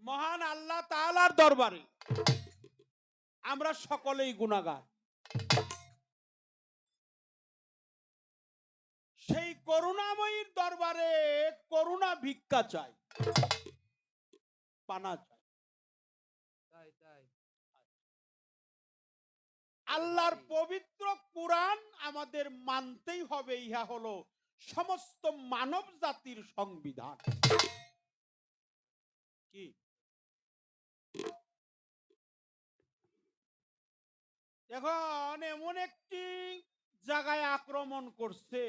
মহান আল্লাহ তাআলার দরবারে আমরা সকলেই গুনাহগার। সেই করুণাময়ীর দরবারে করুণা ভিক্ষা চাই, পানা চাই। আল্লাহর পবিত্র কুরআন আমাদের মানতেই হবে। ইহা হলো সমস্ত মানব জাতির সংবিধান। কি এখন এমন একটি জায়গায় আক্রমণ করছে,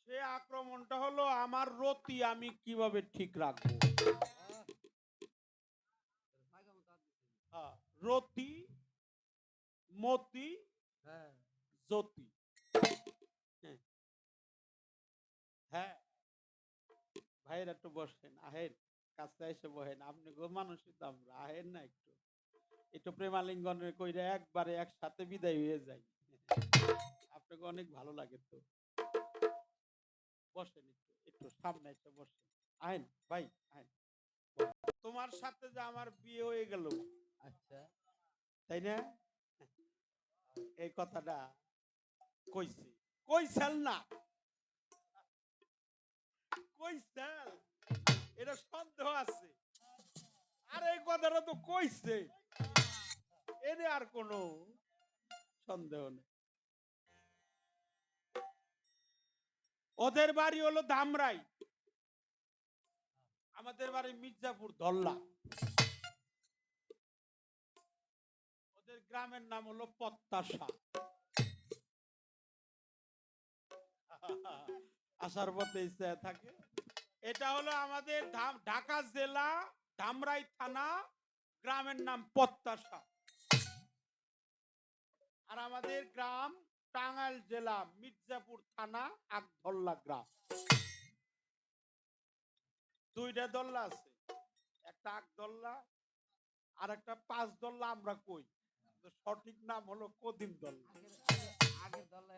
সে আক্রমণটা হলো আমার রতি আমি কিভাবে ঠিক রাখবো। রতি, মতি, জ্যোতি। হ্যাঁ ভাইয়ের একটু বসেন, আহেন কাছে এসে বহেন। আপনি গো মানুষই তো আমরা, আহেন না একটু একটু প্রেমালিঙ্গনের কইরা একবারে একসাথে বিদায় হয়ে যাই। আপনাকে অনেক ভালো লাগে তো। বসেন একটু, একটু সামনে এসে বসেন। আহেন ভাই আহেন। তোমার সাথে যে আমার বিয়ে হয়ে গেল, আচ্ছা তাই না? এই কথাটা কইছি, কইছেন না? কইছেন? এটা সন্দেহ আছে। আর এই কথাটা তো কইছে, এনে আর কোনো সন্দেহ নেই। ওদের বাড়ি হলো ধামরাই, আমাদের বাড়ি মির্জাপুর ধল্লা। ওদের গ্রামের নাম হলো পত্তাশা। আসার পথে ইচ্ছা থাকে। এটা হলো আমাদের ঢাকা জেলা ধামরাই থানা, গ্রামের নাম পত্তাশা। আর আমাদের গ্রাম টাঙ্গাইল জেলা মির্জাপুর থানা আগধল্লা গ্রাম। দুইটা দল্লা আছে, একটা আগদল্লা আর একটা পাঁচ দল্লা। আমরা কই সঠিক নাম হলো কদিম দল্লা।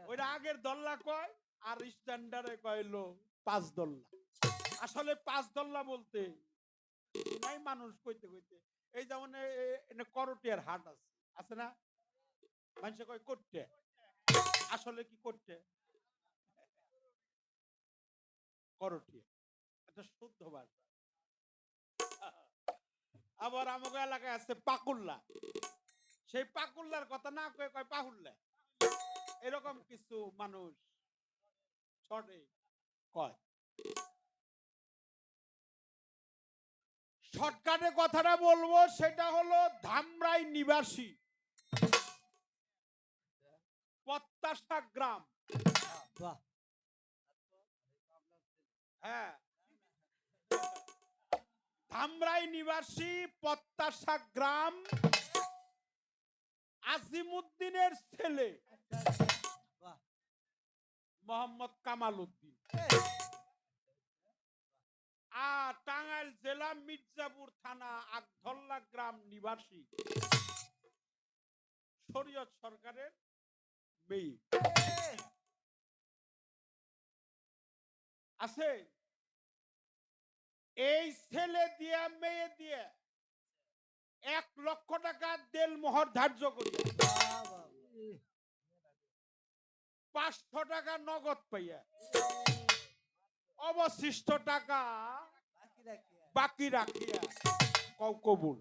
ওইটা আগের দল্লা কয়, আর স্ট্যান্ডার্ডে কয়লো পাঁচ দল্লা। আসলে পাঁচ দল্লা বলতে নাই মানুষ কইতে কইতে। এই যেমন করটিয়ার হাট আছে, আছে না? মানুষ কয় করতে, আসলে কি করতে? করটিয়া, এটা শুদ্ধ ভাষা। আবার আমাদের এলাকায় আছে পাকুল্লা, সেই পাকুল্লার কথা না কয়ে কয় পাহুল্লা। এরকম কিছু মানুষ শর্টে কয়। শর্টকাটে কথাটা বলবো, সেটা হলো ধামরাই নিবাসী পত্তাশা গ্রাম। হ্যাঁ, ধামরাই নিবাসী পত্তাশা গ্রাম, আজিমউদ্দিনের ছেলে মোহাম্মদ কামাল উদ্দিন। আর টাঙ্গাইল জেলা মির্জাপুর থানা আগধল্লা গ্রাম নিবাসী শরীয়ত সরকারের মেয়ে আছে। এই ছেলে দিয়ে মেয়ে দিয়ে 1 লক্ষ টাকা দেল মোহর ধার্য করি, 500 টাকা নগদ পাইয়া অবশিষ্ট টাকা বাকি রাখিয়া কও কবুল।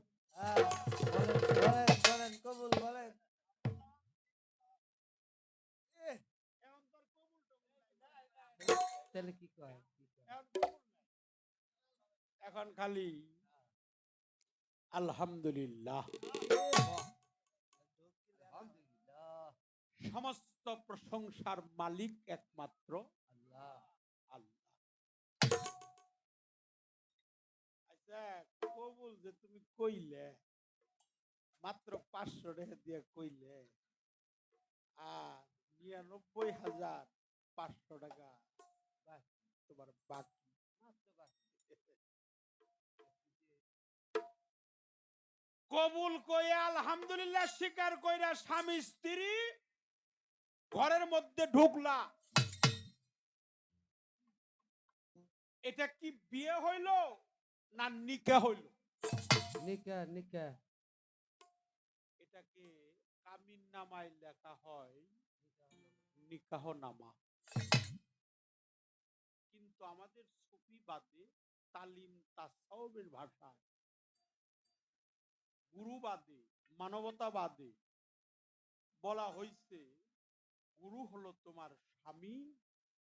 এখন খালি আলহামদুলিল্লাহ। সমস্ত প্রশংসার মালিক একমাত্র আল্লাহ। আচ্ছা কবুল যে তুমি কইলে, মাত্র 500 টাকা দিয়ে কইলে, আর 99,500 টাকা তোমার বাকি। কবুল কইয়া আলহামদুলিল্লাহ স্বীকার কইরা স্বামী স্ত্রী ঘরের মধ্যে ঢুকলা। এটা কি বিয়ে হইল না নিকাহ হইল? নিকা নিকা এটাকে কামিন নামায় লেখা হয় নিকাহ নামা। কিন্তু আমাদের সুফিবাদে তালিম তাসাউফের ভাষায়, গুরুবাদে, মানবতাবাদে বলা হয়েছে গুরু হলো তোমার স্বামী,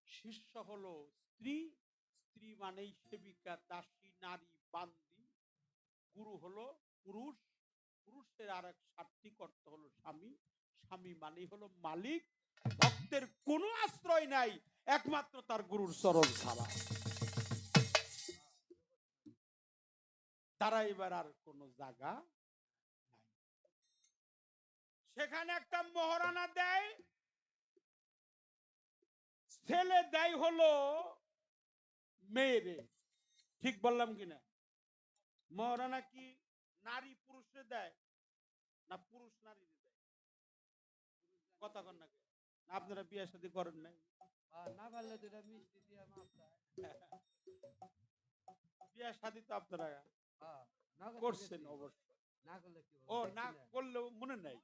শিষ্য হলো স্ত্রী, স্ত্রী মানেই সেবিকা, দাসী, নারী, বান্দি। গুরু হলো পুরুষ, পুরুষের আর এক সাত্বিক অর্থ হলো স্বামী, স্বামী মানেই হলো মালিক। ভক্তের কোনো আশ্রয় নাই একমাত্র তার গুরুর চরণ ছাড়া। তারা এবার আর কোন জায়গা নাই। সেখানে একটা মহারানা দেয়, ছেলে দেয় হলো মেয়েরে। ঠিক বললাম কিনা? মহারানা কি নারী পুরুষে দেয় না পুরুষ নারী দেয়? কথা কন না? আপনারা বিয়ে শাদী করেন নাই? না পারলে দুটা মিষ্টি দিয়ে মাপ চায়। বিয়ে শাদী তো আপনারা না করছেন অবশ্য। না করলে কি ও না করলেও মনে নাই।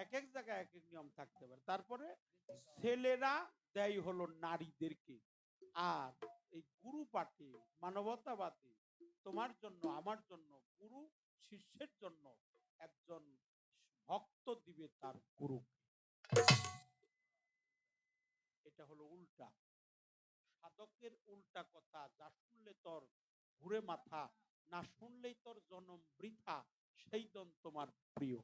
এক এক জায়গায় এক এক নিয়ম থাকতে পারে। তারপরে ছেলেরা দেয় হলো নারীদেরকে। আর এই গুরু পাঠে, মানবতাবাদী, তোমার জন্য আমার জন্য, গুরু শিষ্যের জন্য একজন ভক্ত দিবে তার গুরুকে। এটা হলো উল্টা। সাধকের উল্টা কথা, যা শুনলে তোর ঘুরে মাথা, না শুনলেই তোর জনম বৃথা, সেই জন তোমার প্রিয়।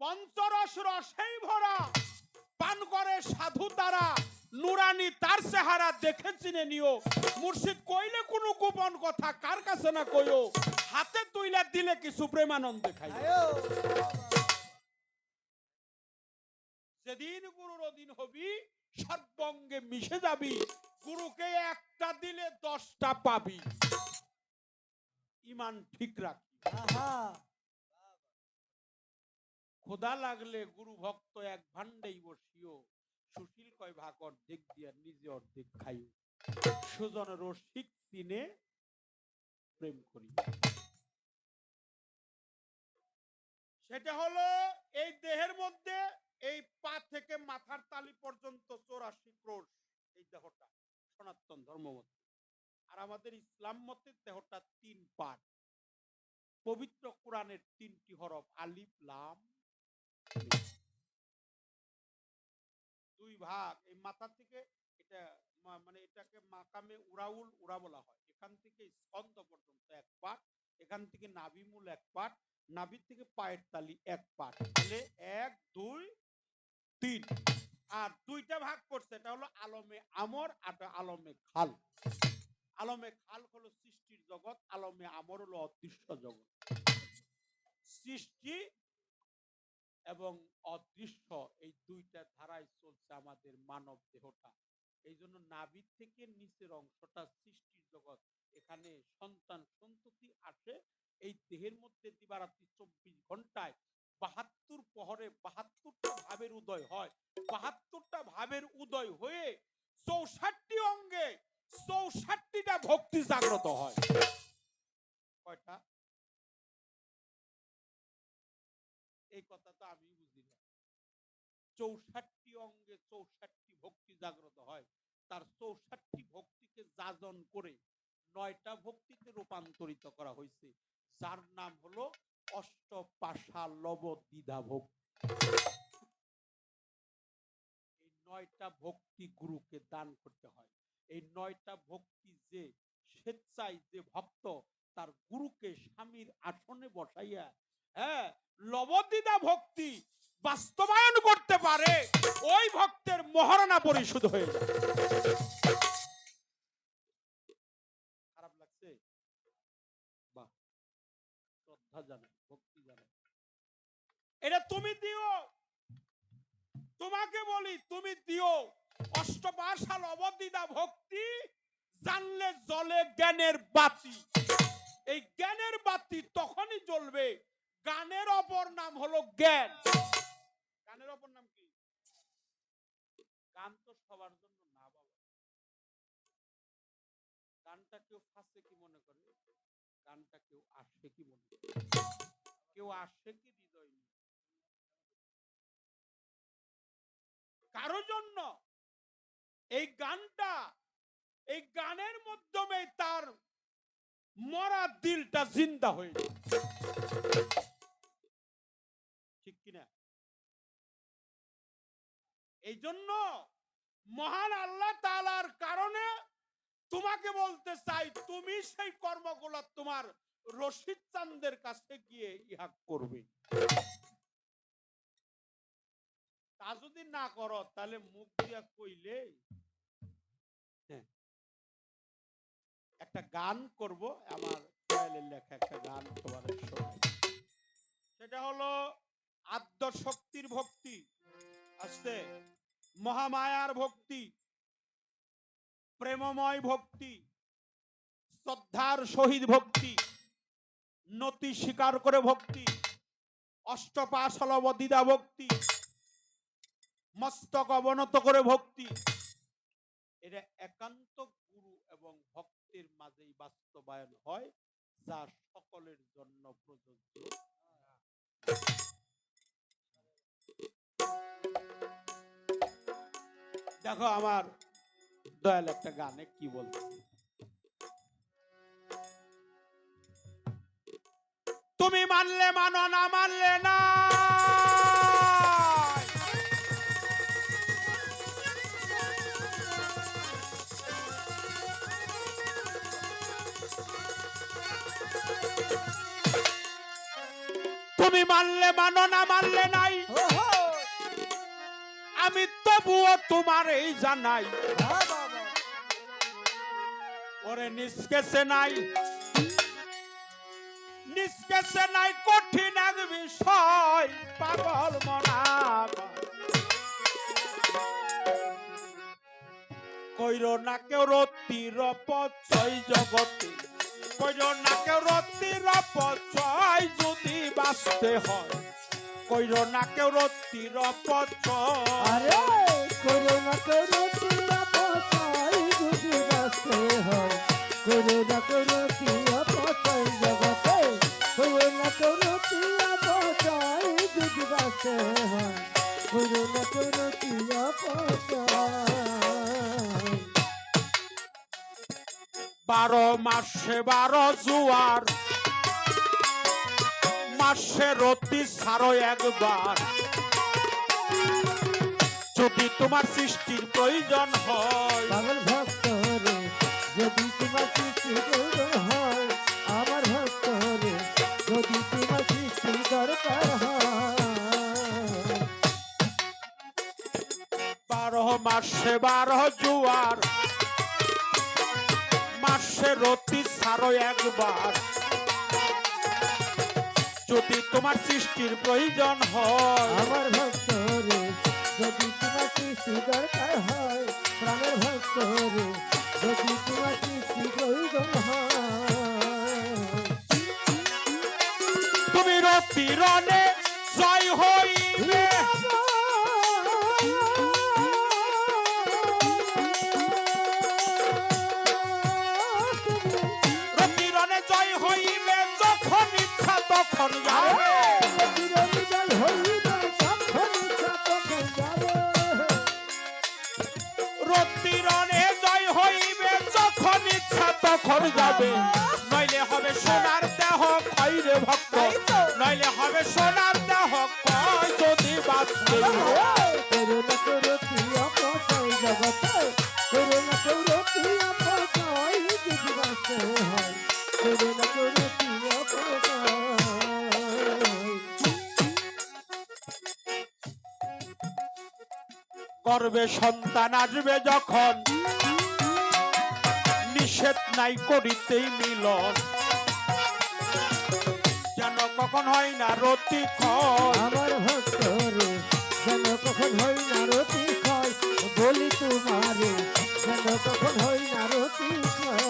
পঞ্চরস রসেই ভরা, পান করে সাধু তারা, নুরানি তার চেহারা দেখে চিনে নিও। মুর্শিদ কইলে কোনো গোপন কথা কার কাছে না কইও, হাতে তুইলা দিলে কিছু প্রেমানন্দে খাইও। যেদিন গুরুর অধীন হবি সর্বঙ্গে মিশে যাবি, গুরুকে একটা দিলে 10টা পাবি। ইমান ঠিক রাখি। খোদা লাগলে গুরু ভক্ত এক ভান্ডেই বসিও, সুশীল কয় ভাগ অর্ধেক দিয়া নিজে অর্ধেক খাইও। সুজন রসিক চিনে প্রেম করি। সেটা হলো এই দেহের মধ্যে, এই পা থেকে মাথার তালি পর্যন্ত 84 ক্রোশ এই দেহটা সনাতন ধর্ম মতে। আর আমাদের ইসলাম মতে দেহটা 3 পার্ট। পবিত্র কোরআনের 3টি হরফ আলিফ লাম মিম। 2 ভাগ। এই মাথা থেকে এটা মানে এটাকে মাকামে উরাউল উরা বলা হয়। এখান থেকে স্কন্ধ পর্যন্ত 1 পার্ট, এখান থেকে নাভিমূল 1 পার্ট, নাভি থেকে পায়ের তালি 1 পার্ট। তাহলে 1 2 3। আর 2টা ভাগ করছে, এটা হলো আলমে আমর আর আলমে খাল। আলমে খাল হলো সৃষ্টির জগৎ, আলমে আমর হলো অদৃশ্য জগৎ। সৃষ্টি এবং অদৃশ্য এই 2টা ধারায় চলছে আমাদের মানব দেহটা। এই জন্য নাভির থেকে নিচের অংশটা সৃষ্টির জগৎ, এখানে সন্তান সন্ততি আসে। এই দেহের মধ্যে দিবারাত্রি 24 ঘন্টায় 72 প্রহরে 72টা ভাবের উদয় হয়। 72টা ভাবের উদয় হয়ে 64টি অঙ্গে 64টা ভক্তি জাগ্রত হয়। কয়টা? এই কথা তো আমি বুঝি না। 64টি অঙ্গে 64টি ভক্তি জাগ্রত হয়। তার 64টি ভক্তিকে যাজন করে 9টা ভক্তিতে রূপান্তরিত করা হয়েছে, যার নাম হলো অষ্টপাশা লব দ্বিধা ভক্তি। এই 9টা ভক্তি গুরুকে দান করতে হয়। এই 9টা ভক্তি যে স্বেচ্ছায় যে ভক্ত তার গুরুকে স্বামীর আসনে বসাইয়া লবদ্বিধা ভক্তি বাস্তবায়ন করতে পারে, ওই ভক্তের মহারণা পরিশোধ হয়ে যায়। খারাপ লাগছে? বাহ, শ্রদ্ধা জানাই, ভক্তি জানাই। এটা তুমি দিও, তোমাকে বলি তুমি দিও। অষ্টপাশা লবদ্বিধা ভক্তি জানলে জ্বলে জ্ঞানের বাতি। এই জ্ঞানের বাতি তখনই জ্বলবে, গানের অপর নাম হলো জ্ঞান। গানের অপর নাম কি? গান তো সবার জন্য না বাবা। গানটা কেউ ফাঁসে কি মনে করে, গানটা কেউ আসে কি মনে করে, কেউ আসে কি হৃদয় নিয়ে। কারো জন্য এই গানটা, এই গানের মাধ্যমে তার মরা দিলটা জিন্দা হয়ে যায়, ঠিক কিনা? এই জন্য মহান আল্লাহ তাআলার কারণে তোমাকে বলতে চাই, তুমি সেই কর্মগুলো তোমার রশিদ চাঁদের কাছে গিয়ে ইহা করবে। তা যদি না করো তাহলে মুখ দিয়া কইলে একটা গান করব, আমার দয়ালের লেখা একটা গান তোমার শোনাই। সেটা হলো আদ্য শক্তির ভক্তি, আসছে মহামায়ার ভক্তি, প্রেমময় ভক্তি, শ্রদ্ধার সহিত ভক্তি, নতি স্বীকার করে ভক্তি, অষ্টপাশলবদিদা ভক্তি, মস্তক অবনত করে ভক্তি। এটা একান্ত গুরু এবং ভক্তের মাঝেই বাস্তবায়ন হয়, যা সকলের জন্য প্রযোজ্য। দেখো আমার দয়াল একটা গানে কি বলছে, তুমি মানলে মানো না মানলে না, তুমি মানলে মানো না মানলে নাই, আমি তবুও তোমার এই জানাই, ওরে নিষ্কেছে নাই, নিষ্কেছে নাই কঠিন এক বিষয়, পাগল মনা কইর না কেউ রতির পচয় জগতে, কইর না কেউ রতির পচয়, যদি বাঁচতে হয় কইর না কেউ রতির পচয়, আরে কইর না কেউ রতির পচয়, যদি বাঁচতে হয় কইর না কেউ রতির পচয় জগতে, কইর না কেউ রতির পচয়, যদি বাঁচতে হয় কইর না কেউ রতির পচয়। 12 মাসে 12 জোয়ার, মাসে রতি ছাড়ো একবার, যদি তোমার সৃষ্টির প্রয়োজন হয়, পাগল ভক্ত রে যদি তোমার সৃষ্টি প্রয়োজন হয়, আমার ভক্ত রে যদি তোমার সৃষ্টি দরকার হয়, 12 মাসে 12 জোয়ার, মাসে রতি ছাড়ো একবার, যদি তোমার সৃষ্টির প্রয়োজন হয়, আমার ভক্ত রে যদি তোমার সৃষ্টি দরকার হয়, প্রাণের ভক্ত রে যদি তোমার সৃষ্টি প্রয়োজন হয়, তুমি রতি রণে জয় হইবে, রতি রণে জয় হইবে, যখন ইচ্ছা তখন যাবে, রতি রণে জয় হইবে, যখন ইচ্ছা তখন যাবে, নইলে হবে সোনার দেহ ক্ষয় রে ভক্ত, নইলে হবে সোনার দেহ ক্ষয়, যদি বাঁচতে হয়। করুণা করতি অপচয় জগতে, করুণা করতি অপচয়, যদি বাঁচতে হয় করুণা করতি অপচয়। গর্বে সন্তান আসবে যখন, নিষেধ নাই করিতেই মিলন, যেন কখন হয় না রতি ক্ষয়, আমার ভক্ত রে যেন কখন হই না রতি ক্ষয়, বলি তোমারে যেন কখন হই না রতি ক্ষয়।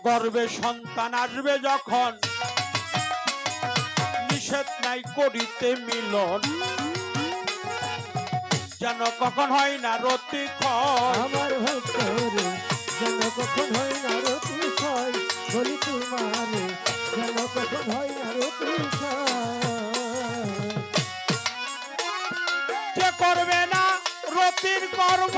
গর্বে সন্তান আসবে যখন, নিষেধ নাই করিতে মিলন, যেন কখন হয় না রতিক্ষণ। আমার ভক্তরে যেন কখন হয় না রতি ক্ষয়, বলি তোমারে যেন কখন হয় না রতি যে করবে না রতির কর্ম,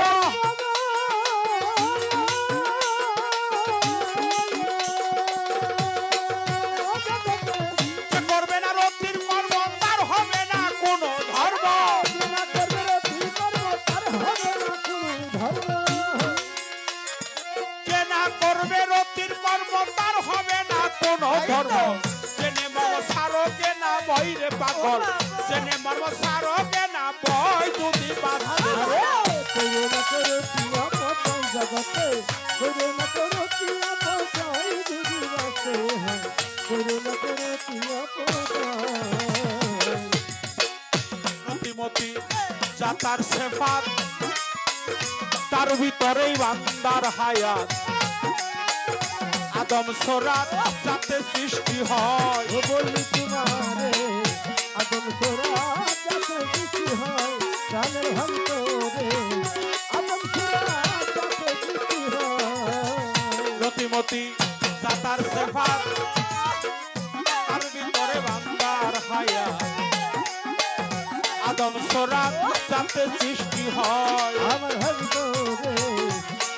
যে করবে না রতির কর্ম তার হবে না কোনো ধর্ম। যে না করবে রতির কর্ম তার হবে না কোনো ধর্ম। জেনে মর্ম সারকে না বই রে পাগল, জেনে মর্ম সারকে না বই যদি বাঁধে। জগতে করুণা করো তিয়া পৌঁছাই দিদি বাসে হয়, করুণা করো তিয়া পৌঁছাই। রতিমতি যাতার সেফাত, তার ভিতরেই বান্দার হায়াত। আদম সোরাত যাতে সৃষ্টি হয়, ও বলি তোমারে আদম সোরা যাতে সৃষ্টি হয়, প্রাণের ভক্তরে আদম সোরা যাতে সৃষ্টি হয়। রতিমতি যাতার সেফাত, তার ভিতরে বান্দার হায়াত। আদম সোরাত যাতে সৃষ্টি হয়, আমার ভক্তরে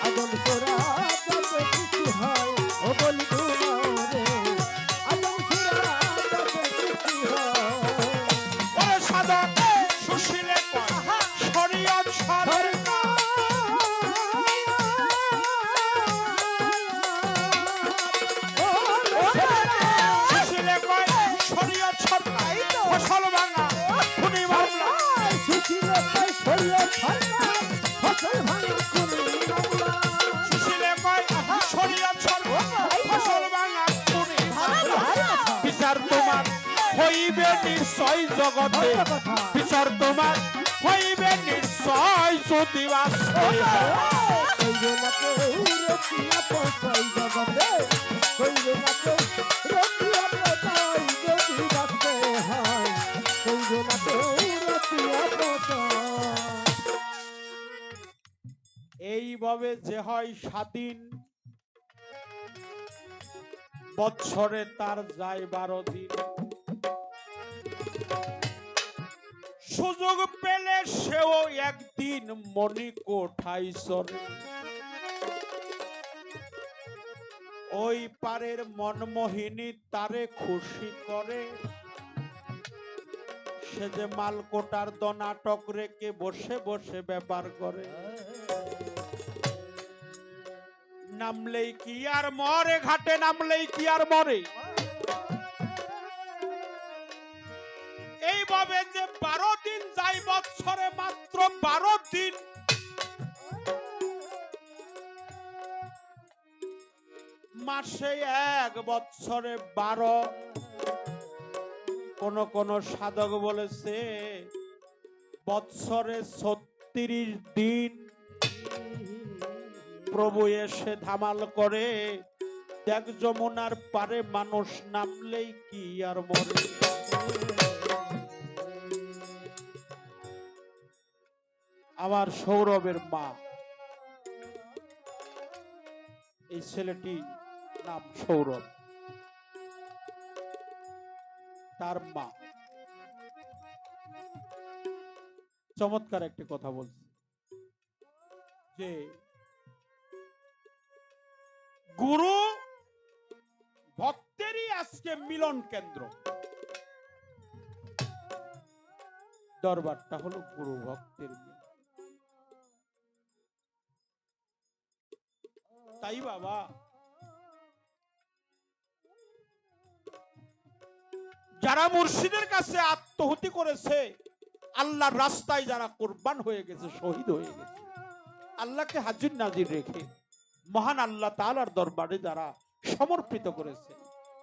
আদম সোরা যাতে সৃষ্টি হয়, ও বলি তোমারে আদম সোরা যাতে সৃষ্টি হয়। ওরে সাধক সুশীলে কয় শরীয়ত সরকার। সুশীলে কয় শরীয়ত সরকার, ফসল ভাঙা খুনি মামলা। সুশীলে কয় শরীয়ত সরকার, ফসল ভাঙা খুনি মামলা। বিচার তোমার হইবে নিশ্চয় জগতে, বিচার তোমার হইবে নিশ্চয় যদি বাস্তব হয়। এইভাবে যে হয় স্বাধীন, বৎসরে তার যায় 12 দিন। সুযোগ পেলে সেও একদিন মণিকোঠায় চড়ে। ওই পারের মনমোহিনী তারে খুশি করে, সে যে মালকোটার দনাটক রেখে বসে বসে ব্যাপার করে। নামলেই কি আর মরে, ঘাটে নামলেই কি আর মরে। এইভাবে যে 12 দিন যায় বৎসরে, মাত্র 12 দিন। মাসে 1 বৎসরে 12। কোন কোন সাধক বলেছে বৎসরে 36 দিন প্রভু এসে ধামাল করে। দেখ যমুনার পারে মানুষ নামলেই কি আর মরে। আমার সৌরভের মা, এই ছেলেটি নাম সৌরভ, তার মা চমৎকার একটি কথা বলছে যে গুরু ভক্তেরই আজকে মিলন কেন্দ্র। দরবারটা হলো গুরু ভক্তের মিলন। তাই বাবা যারা মুর্শিদের কাছে আত্মহুতি করেছে, আল্লাহর রাস্তায় যারা কুরবান হয়ে গেছে, শহীদ হয়ে গেছে, আল্লাহকে হাজির নাজির রেখে মহান আল্লাহ তাআলার দরবারে যারা সমর্পিত করেছে,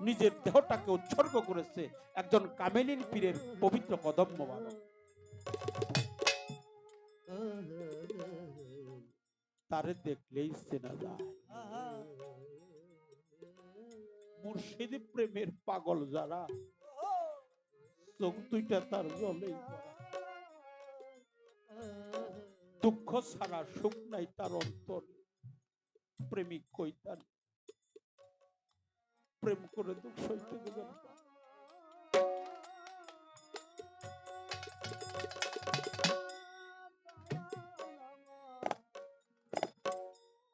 নিজের দেহটাকে উৎসর্গ করেছে, একজন কামেলিন পীরের পবিত্র কদম মোবারক, তারে দেখলেই চেনা যায়। মুর্শিদ প্রেমের পাগল যারা, চোখ দুইটা তার জলেই ভরা। দুঃখ ছাড়া সুখ নাই তার অন্তর। প্রেমিক কইতান প্রেম করে দুঃখ সইতে দেবেন না।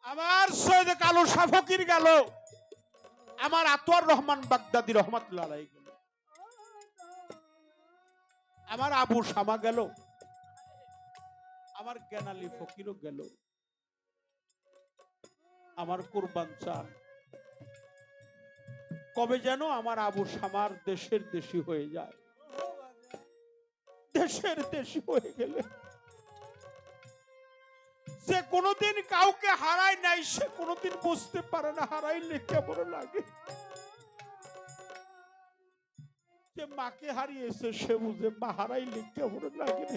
আমার সৈয়দ কালো শাহ ফকির গেল, আমার আতোয়ার রহমান বাগদাদি রহমাতুল্লাহ আলাইহি গেল, আমার আবু শামা গেল, আমার জ্ঞান আলী ফকিরও গেল, আমার কুরবান চান কবে যেন আমার আবু শামার দেশের দেশি হয়ে যায়। দেশের দেশি হয়ে গেলে যে কোনোদিন কাউকে হারায় নাই, সে কোনোদিন বুঝতে পারে না হারাইলে কেমন লাগে। যে মাকে হারিয়েছে সে বুঝে মা হারাইলে কেমন লাগে।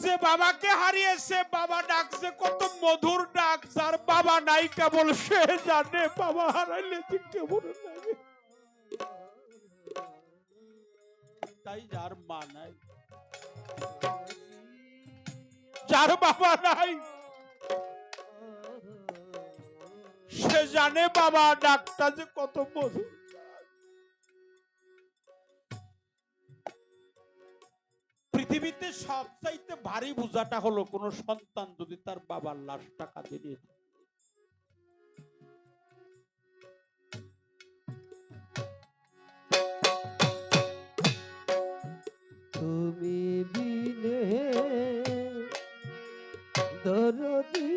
যে বাবাকে হারিয়েছে বাবা ডাকছে কত মধুর ডাক, যার বাবা নাই কেবল সে জানে বাবা হারাইলে যে কেমন লাগে। তাই যার মা নাই, যার বাবা নাই, সে জানে বাবা ডাকটা যে কত মধুর। পৃথিবীতে সবচাইতে ভারী বোঝাটা হলো কোন সন্তান যদি তার বাবার লাশটা কাঁধে নিয়ে থাকে। তুমি বিনে দরদি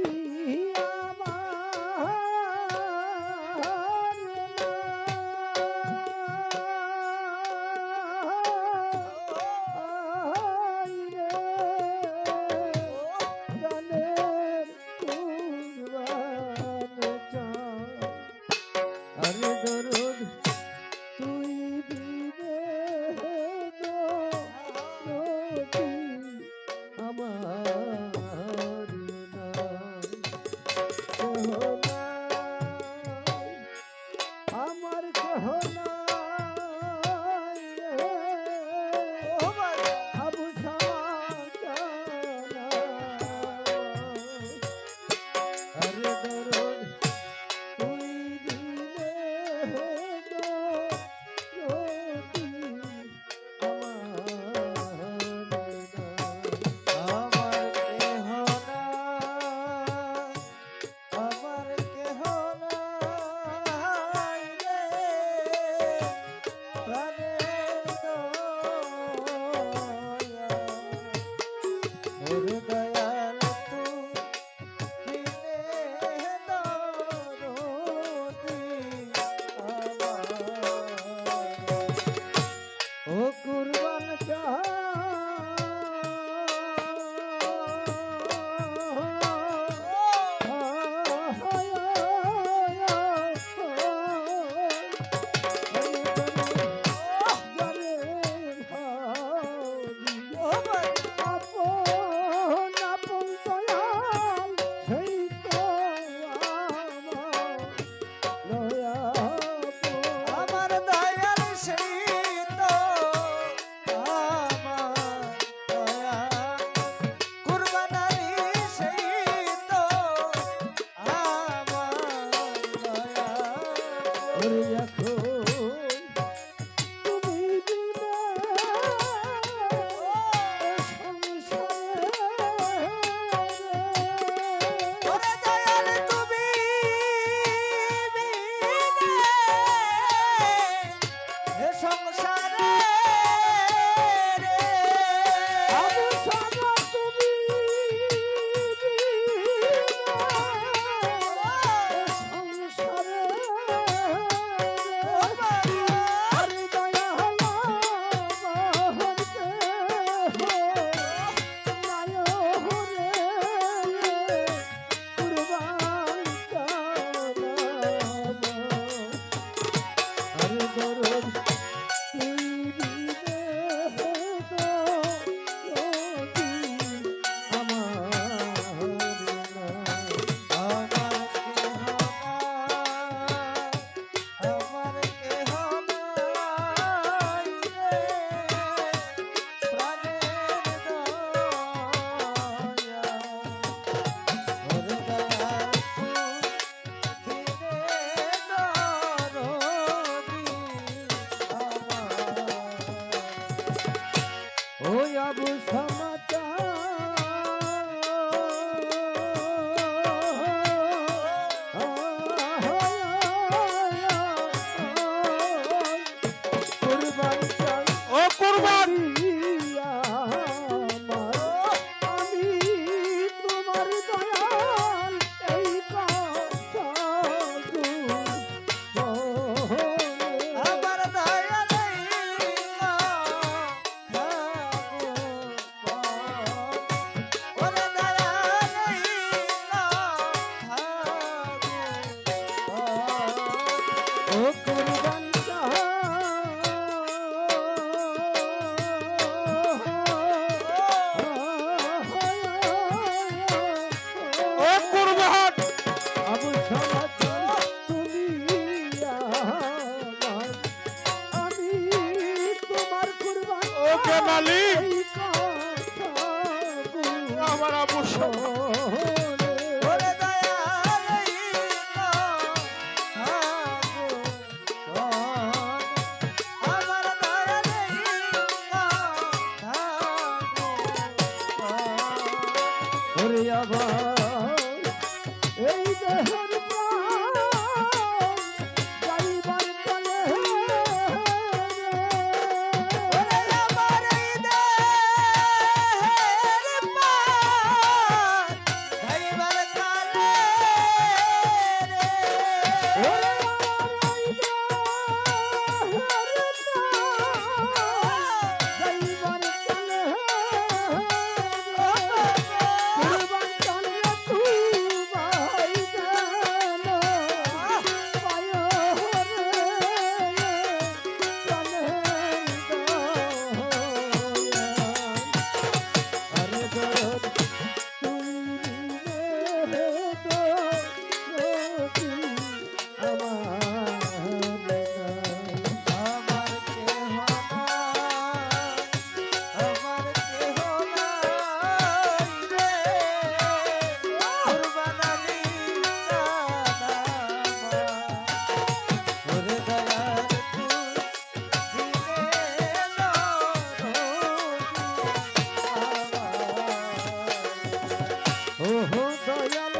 দয়াল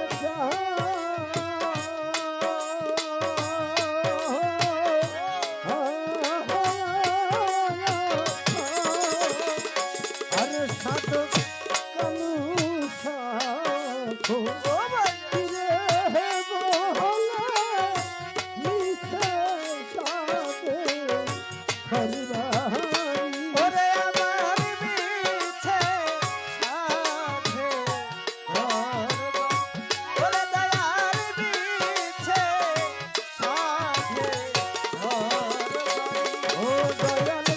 আরে সাধক কালু সাধু রে বলা মিছে সাধে খরবাই ওরে আমার মিছে সাধে ওরে দয়ার মিছে সাধে ও দয়াল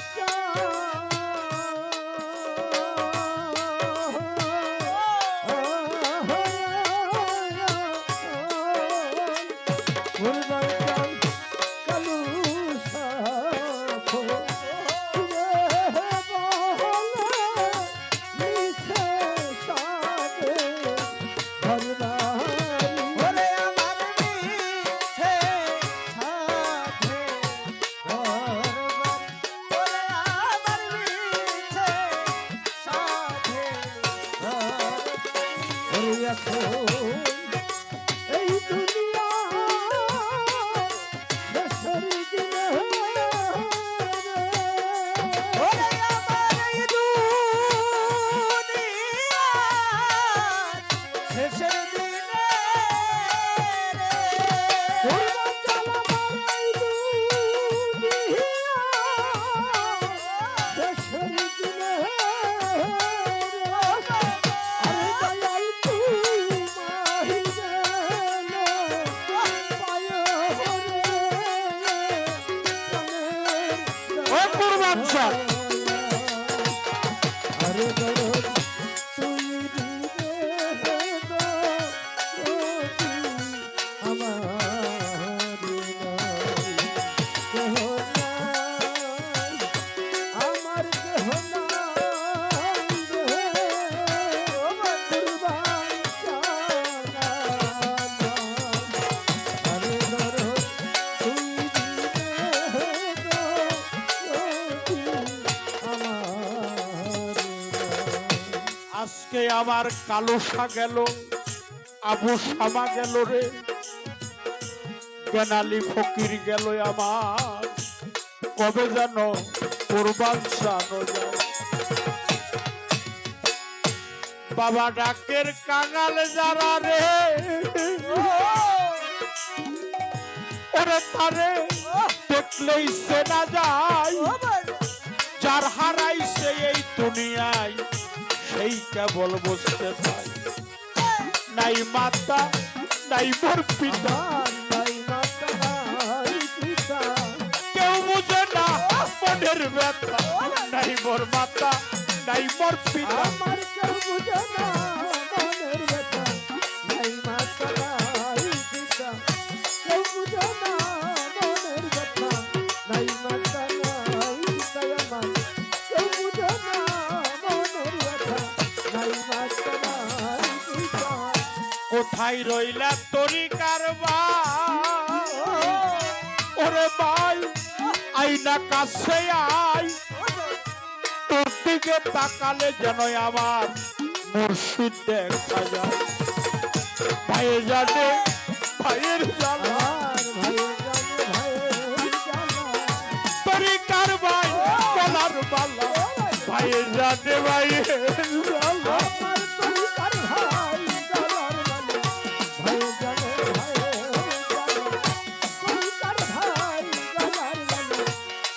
কুরবান কালু সাধু রে বলা মিছে সাধে খরবাই ওরে আমার মিছে সাধে ওরে আমার মিছে সাধে ওরে এখন এই দুনিয়া দেশের দিনে ওরে আমার এই দুনিয়া শেষের দিনে কুরবান চালাবার এই দুনিয়া দেশের দিনে আরে দয়াল তুই মাহি গেলে পায়ে ও কুরবান শাহ আরে দরদ তুই দিবে গো আমার কেহ নাই আমার কেহ নাই রে কুরবান চালা আরে দরদ তুই দিবে গো আমার আজকে আমার কালুসা গেল, আবু শামা গেল রে, বেনালি ফকির গেল আমার, কবে যেন কুরবান চানো যায়। বাবা ডাকের কাঙাল যারা রে, ওরে তারে দেখলেই চেনা যায়, যার হারাইছে এই দুনিয়ায় সেই কেবল বুঝতে পায়। নাই মাতা নাই মোর পিতা, নাই মাতা নাই পিতা কেউ বুঝে না মনের ব্যথা। নাই মোর মাতা নাই মোর পিতা, আমার কেউ বুঝে না মনের ব্যথা নাই মাতা নাই পিতা কেউ বুঝে না মনের ব্যথা নাই মাতা নাই পিতা আমার কেউ বুঝে না মনের ব্যথা নাই মাতা নাই পিতা কোথায় রইলা তরি কারবার? ওরে ভাই আইনা কাছে আই, তোর দিকে তাকালে যেন আমার মুর্শিদ দেখা যায়। ভাইয়ে জানে ভাইয়ের জ্বালা, আর ভাইয়ের জানে ভাইয়ের জ্বালা তরি কার ভাই গলার বালা, ভাইয়ে জানে ভাইয়ের জ্বালা। আমার তরিকার ভাই গলার বালা ভাইয়ের জানে ভাইয়ের জ্বালা তরিকার ভাই গলার বালা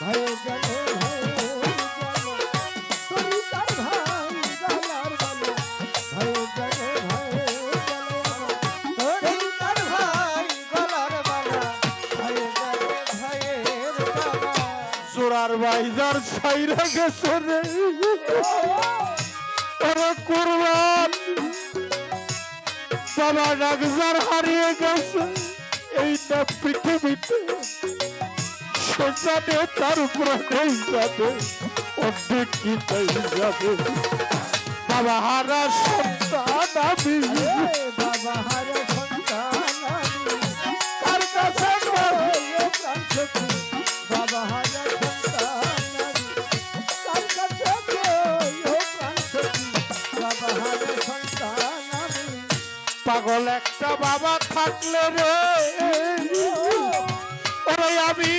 ভাইয়ের জানে ভাইয়ের জ্বালা তরিকার ভাই গলার বালা ভাইয়ের জানে ভাইয়ের জ্বালা তরিকার ভাই গলার বালা ভাইয়ের জানে ভাইয়ের জ্বালা জোরার বাইজার ছাইরা গেছে রে, ওরে কুরবান বাবা ডাকজার হারিয়ে গেছে। এইটা পৃথিবীতে সেখানে তার প্রাণেই যাবে, অর্ধেক কি তাই যাবে। বাবা হারা সন্তান আমি, বাবা হারে সন্তান আমি তার কাছে ও প্রাণ সখী বাবা হারে সন্তান আমি তার কাছে ও প্রাণ সখী বাবা হারে সন্তান আমি পাগল একটা বাবা থাকলে রে ওরে আমি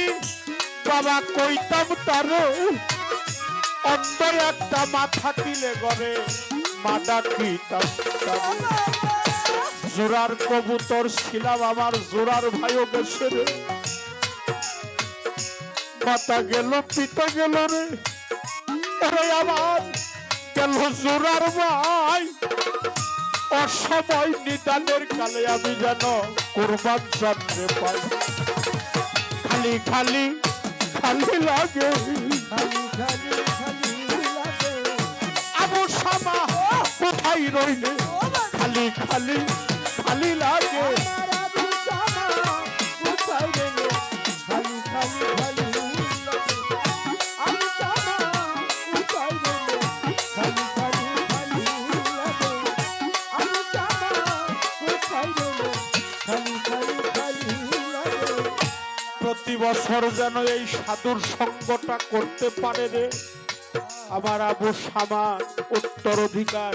বাবা কইতাম তারে অন্তরে একটা মা থাকিলে গরে মা ডাকিতাম তারে। জোড়ার কবুতর ছিলাম আমার জোড়ার ভাইও গেছে রে মাতা গেল পিতা গেল রে ওরে আমার গেল জোড়ার ভাই অসময় নিদানের কালে আমি যেন কুরবান জানতে পাই খালি খালি খালি লাগে খালি খালি খালি লাগে আবু শামা কোথায় রইলে খালি খালি খালি লাগে আমার আবু শামা কোথায় গেলে খালি খালি খালি লাগে আবু শামা কোথায় গেলে খালি খালি খালি লাগে আবু শামা কোথায় গেলে খালি খালি খালি লাগে প্রতি বছর যেন এই সাধুর সঙ্গটা করতে পারে রে আমার আবু শামা উত্তরাধিকার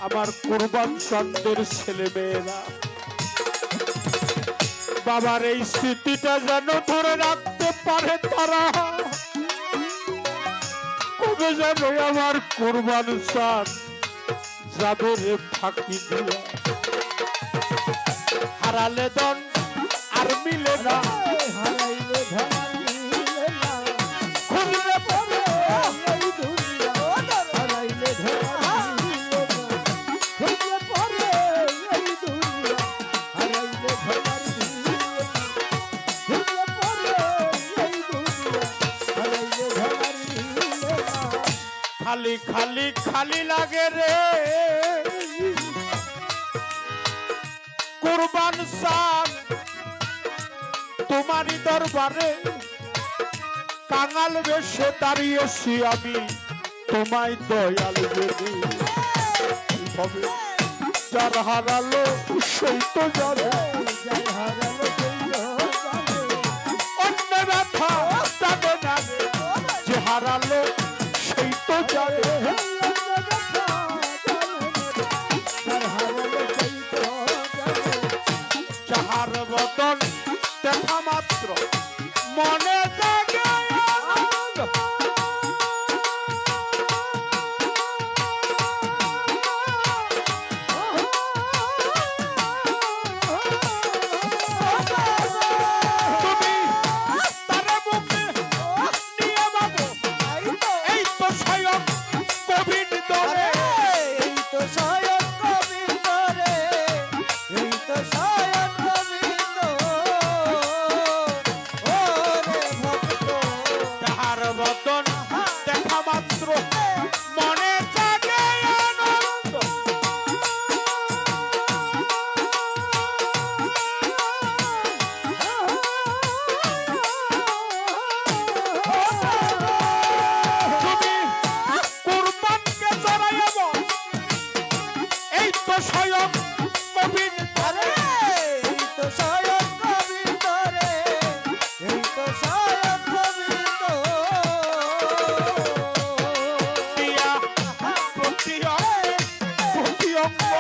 আমার কুরবান চন্দ্রের ছেলে মেয়েরা বাবার এই স্মৃতিটা যেন ধরে রাখতে পারে তারা কবে যেন আমার কুরবান চাঁদ যাবে রে ফাঁকি দিয়া হারালে দন আর মিলে না হারাইলে ধরার মিলে না খুঁজলে পরে এই দুনিয়া হারাইলে ধরার মিলে না খুঁজলে পরে এই দুনিয়া হারাইলে ধরার মিলে না খুঁজলে পরে এই দুনিয়া হারাইলে ধরার মিলে না খালি খালি খালি লাগে রে কুরবান চাঁদ তোমারই দরবারে কাঙাল বেশে দাঁড়িয়েছি আমি তোমায় দয়াল দেবী হবে যার হারালো সেই তো জানে যাই হারালো সেই জানে অন্য ব্যথা জানে না রে। যে হারালো সেই তো জানে যাহার বদন দেখা মাত্র মনে জাগে আনন্দ। তুমি তারে মুখে নিয়ে বাবু এই তো স্বয়ং কোভিড দরে এই তো স্বয়ং গোবিন্দ রে এই তো স্বয়ং গোবিন্দ ও রে ভক্ত যাহার বদন দেখা মাত্র মনে জাগে আনন্দ। তুমি কুরবানকে জড়াইব এই তো স্বয়ং কোভিড আরে এই তো স্বয়ং গোবিন্দ রে এই তো স্বয়ং গোবিন্দ দিয়া প্রতি অঙ্গ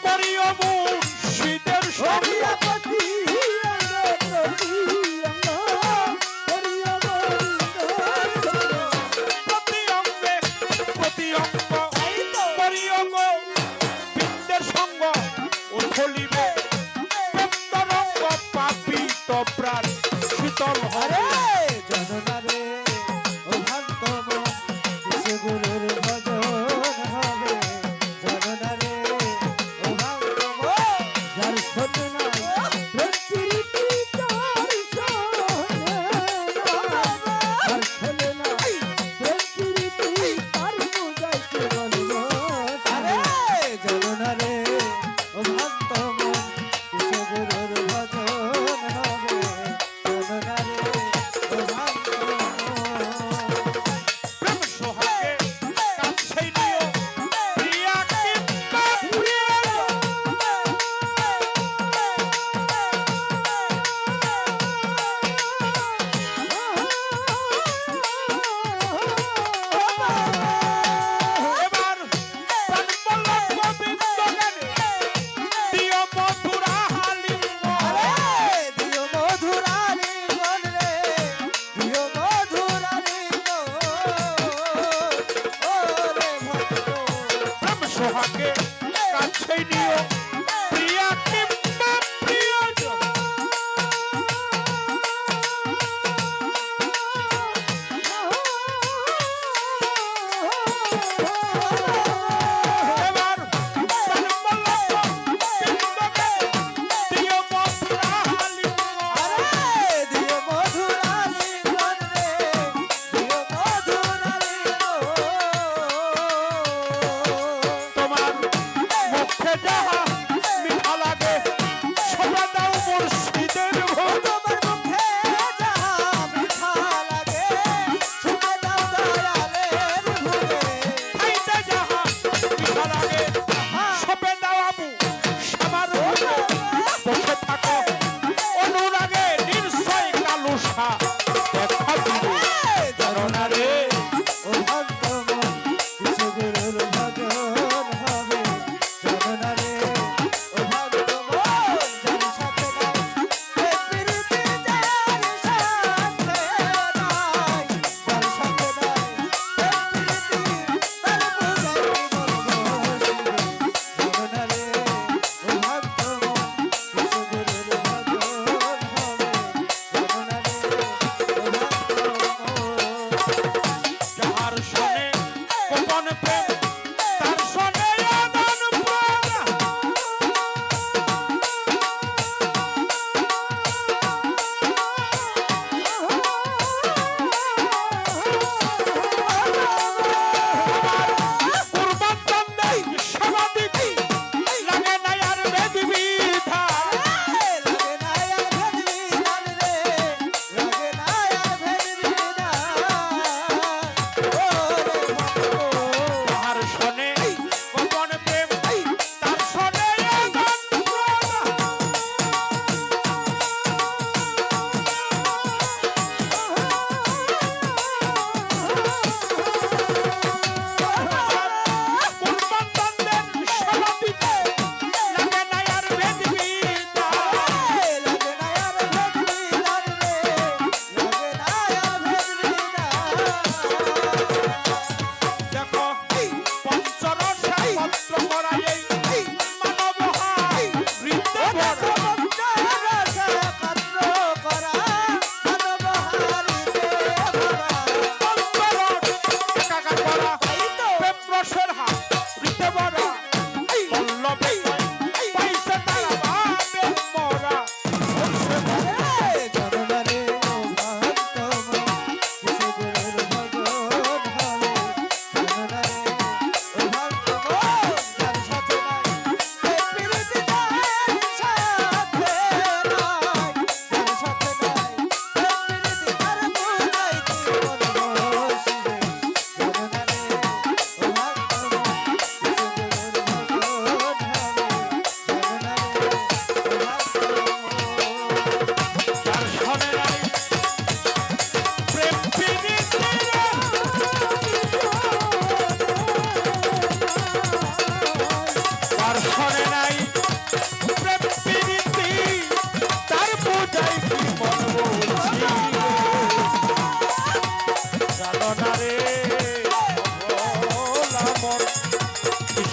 করিও মুর্শিদের সঙ্গে প্রতি অঙ্গে প্রতি অঙ্গ করিও গো বৃন্দের সঙ্গ উথলিবে অন্তরঙ্গ পাপিত প্রাণ শীতল হরে জননা রে ও ভক্ত মন কিসে গুরুর ভজন হবে জননা রে ও ভক্ত মন যার শোনে না প্রকৃতি যার শোনে না যার শোনে না প্রকৃতি তার বুঝাইতে বলবো আরে জননা রে ও ভক্ত মন কিসে গুরুর ভজন হবে জননা রে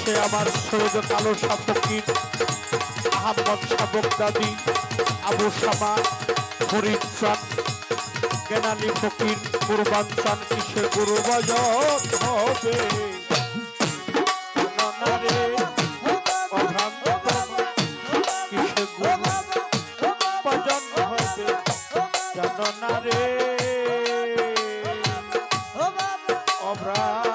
আছে আমার সৈয়দ কালো শাহ ফকির, আহমদ শাহ বগদাদি, আবু শামা, ফরিদ চান, কেনালি ফকির, কুরবান চান, কিসের গুরু ভজন হবে না রে অভ্রান্ত, কিসের গুরু ভজন হবে জানো না রে অভ্রান্ত।